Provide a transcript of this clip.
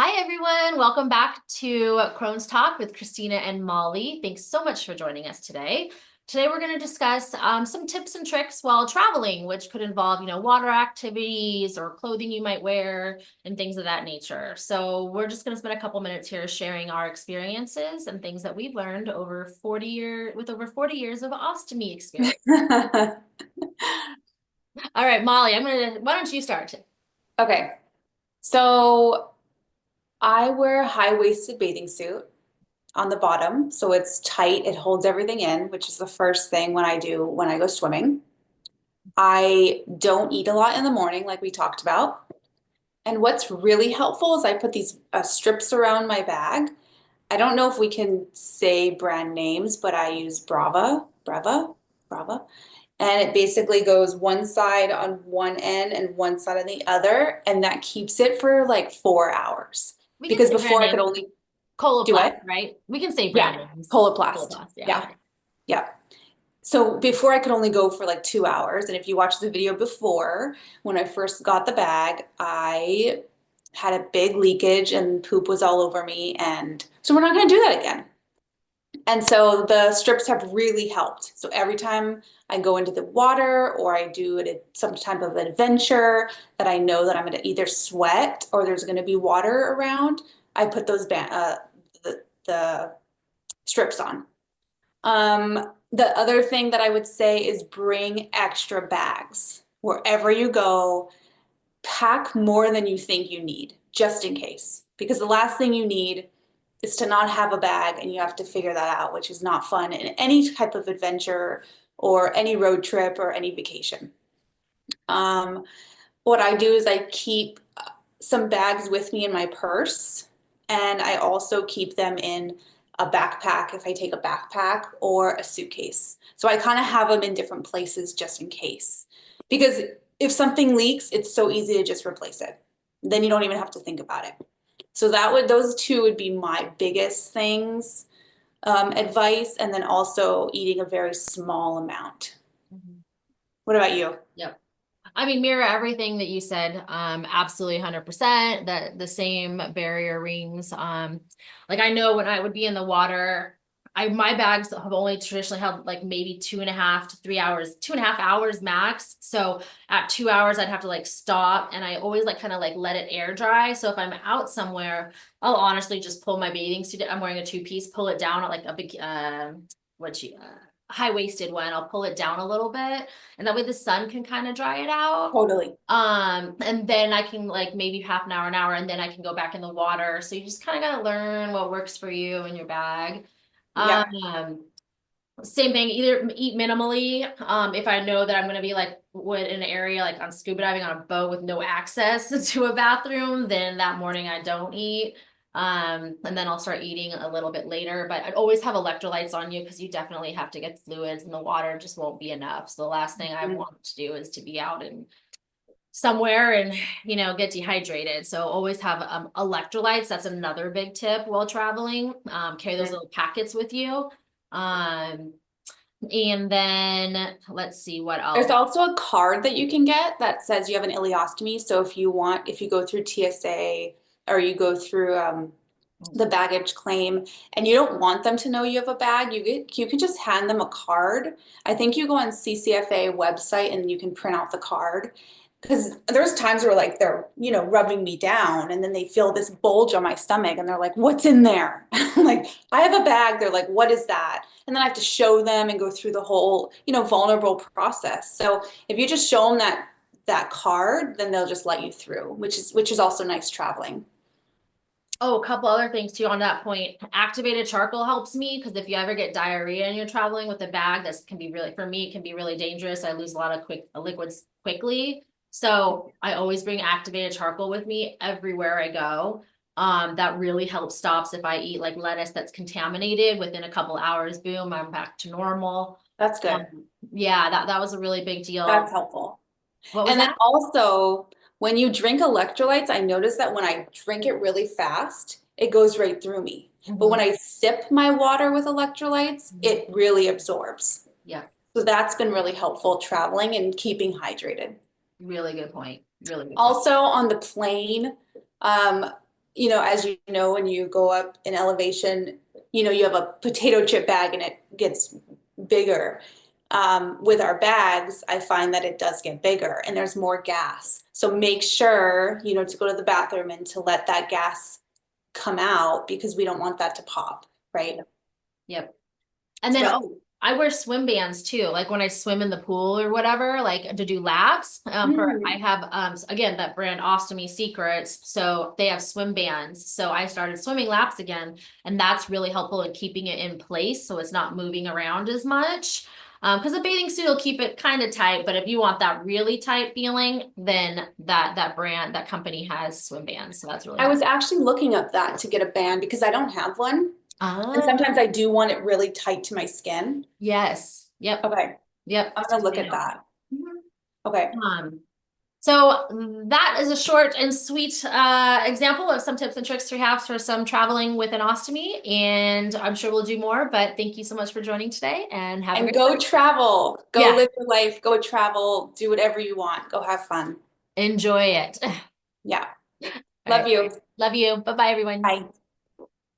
Hi, everyone. Welcome back to Crohn's Talk with Christina and Molly. Thanks so much for joining us today. Today, we're going to discuss some tips and tricks while traveling, which could involve, water activities or clothing you might wear and things of that nature. So we're just going to spend a couple minutes here sharing our experiences and things that we've learned over 40 years of ostomy experience. All right, Molly, why don't you start? Okay, so I wear a high-waisted bathing suit on the bottom, so it's tight, it holds everything in, which is the first thing when I go swimming. I don't eat a lot in the morning, like we talked about. And what's really helpful is I put these strips around my bag. I don't know if we can say brand names, but I use Brava. And it basically goes one side on one end and one side on the other, and that keeps it for like 4 hours. We can Because say brand before I could names. only do Coloplast, it. right? We can say Yeah, brand names. Coloplast. Coloplast, yeah. Yeah, Okay. yeah. So before I could only go for like 2 hours. And if you watch the video before, when I first got the bag, I had a big leakage and poop was all over me. And so we're not going to do that again. And so the strips have really helped. So every time I go into the water or I do some type of adventure that I know that I'm going to either sweat or there's going to be water around, I put the strips on. The other thing that I would say is bring extra bags. Wherever you go, pack more than you think you need, just in case. Because the last thing you need is to not have a bag and you have to figure that out, which is not fun in any type of adventure or any road trip or any vacation. Um, what I do is I keep some bags with me in my purse, and I also keep them in a backpack if I take a backpack or a suitcase. So I kind of have them in different places just in case. Because if something leaks, it's so easy to just replace it. Then you don't even have to think about it. So those two would be my biggest things, advice, and then also eating a very small amount. Mhm. What about you? Yep. I mean, mirror everything that you said. Absolutely 100%. The same barrier rings. Like I know when I would be in the water, my bags have only traditionally held like maybe 2.5 to 3 hours, 2.5 hours max. So at 2 hours, I'd have to like stop, and I always like kind of like let it air dry. So if I'm out somewhere, I'll honestly just pull my bathing suit. I'm wearing a two-piece, pull it down at like a big what you high-waisted one. I'll pull it down a little bit, and that way the sun can kind of dry it out. Totally. And then I can like maybe half an hour, and then I can go back in the water. So you just kind of gotta learn what works for you in your bag. Yep. Um, Same thing, either eat minimally. If I know that I'm gonna be like in an area like on scuba diving on a boat with no access to a bathroom, then that morning I don't eat. And then I'll start eating a little bit later, but I'd always have electrolytes on you because you definitely have to get fluids, and the water just won't be enough. So the last thing I Mhm. want to do is to be out and somewhere and get dehydrated. So always have electrolytes. That's another big tip while traveling. Carry those little packets with you. Um, and then let's see what There's else. also a card that you can get that says you have an ileostomy. So if you go through TSA or you go through the baggage claim and you don't want them to know you have a bag, you can just hand them a card. I think you go on CCFA website and you can print out the card. Because there's times where like they're, rubbing me down and then they feel this bulge on my stomach and they're like, what's in there? I'm like, I have a bag. They're like, what is that? And then I have to show them and go through the whole, vulnerable process. So if you just show them that card, then they'll just let you through, which is also nice traveling. Oh, a couple other things too on that point. Activated charcoal helps me because if you ever get diarrhea and you're traveling with a bag, this can be really, for me, it can be really dangerous. I lose a lot of liquids quickly. So I always bring activated charcoal with me everywhere I go. That really helps stops if I eat like lettuce that's contaminated within a couple hours, boom, I'm back to normal. That's Um, good. yeah, that was a really big deal. That's helpful. What was And then that? also, when you drink electrolytes, I notice that when I drink it really fast, it goes right through me. But when Mhm. I sip my water with electrolytes, Mhm. it really absorbs. Yeah, So that's been really helpful traveling and keeping hydrated. really good point. Really good point. Also on the plane, um, as you know, when you go up in elevation, you have a potato chip bag and it gets bigger. With our bags, I find that it does get bigger and there's more gas. So make sure, to go to the bathroom and to let that gas come out because we don't want that to pop, right? Yep. And then, But oh, I wear swim bands too. Like when I swim in the pool or whatever, like to do laps. I mm, have, again, that brand Ostomy Secrets. So they have swim bands. So I started swimming laps again, and that's really helpful in keeping it in place. So it's not moving around as much. Because a bathing suit will keep it kind of tight, but if you want that really tight feeling, then that company has swim bands. So that's really I was helpful. actually looking up that to get a band because I don't have one. And Ah, sometimes I do want it really tight to my skin. yes. Yep. Okay, Yep. I'm It's gonna look really at helpful. that. Mhm. Okay. So that is a short and sweet example of some tips and tricks we have for some traveling with an ostomy, and I'm sure we'll do more, but thank you so much for joining today and have a And great go day. travel, go Yeah, live your life, go travel, do whatever you want, go have fun. enjoy it. All Yeah. Love right. you. Love you. Bye-bye, everyone. Bye.